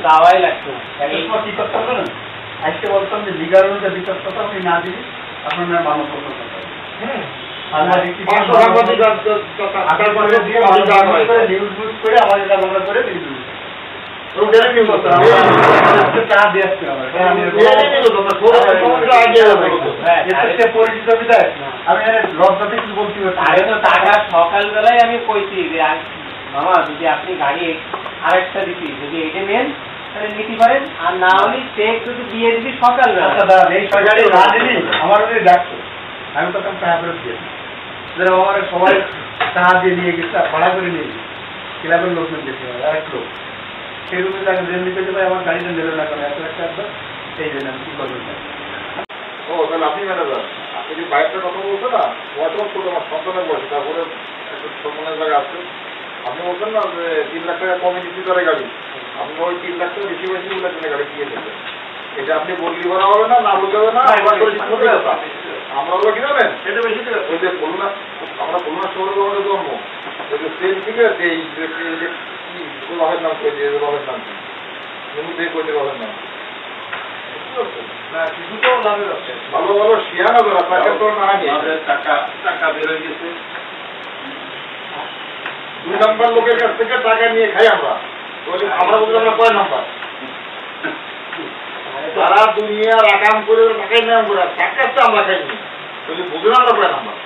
যাওয়াই লাগতো না। এরপর কি করতাম জানেন? আজকে বলতাম যে লিগার অনুযায়ী বিচার কথা আপনি না দিবি আপনার নামে মানব করতে হবে। নিউজ করে আমার এটা আমরা করে পরিচিত বিধায় আমি লজ্জাতে কিছু বলতে আরে তো টাকা সকালবেলায় আমি কইছি যে মামা যদি আপনি গাড়ি আরেকটা দিতি, যদি এটা নেন তাহলে নিতে পারেন, আর না হলে চেক যদি দিয়ে দিবি সকালবেলা। এই সরকারি না দিলি আমার ডাকতো, আমি তখন টাকা ফেরত দিয়েছি। আমার সবাই টাকা দিয়ে নিয়ে গেছে, ভাড়া করে নিয়ে গেছে, ক্লাবের লোকজন গেছে আর এক লোক সেই রুমে তাকে জেল দিতে ভাই আমার গাড়িটা নেবে না কেন, এত একটা এই জন্য আমি কি করবেন। ও তাহলে আপনি ম্যানেজার, আপনি যে বাইকটা কথা বলছো না, ওয়াটার করতে আমার সন্তানের বয়স, তারপরে একটু সম্মানের জায়গা আছে। আপনি বলছেন না যে 3 লাখ টাকা কমে দিতে পারে গাড়ি, আপনি ওই 3 লাখ টাকা বেশি বেশি গাড়ি কিনে দেবেন। এটা আপনি বদলি করা হবে না, না বলতে হবে না। আমরা হলো কি জানেন, ওই যে বলুন না, আমরা বলুন না শহরে আমাদের জন্ম, ওই যে ট্রেন থেকে বাবার নাম কই দিয়ে বাবার নাম দিয়ে কই দিয়ে বাবার নাম ভালো ভালো শিয়ানা ধরা টাকা তো না টাকা বেরোয় গেছে। 2 নাম্বার লোকের কাছ থেকে টাকা নিয়ে খাই আমরা, আমরা বলতে আমরা কয় নাম্বার সারা দুনিয়ার আকাম করে টাকাই নাম করে টাকা তো আমরা খাইনি, বুঝলাম আমরা কয় নাম্বার।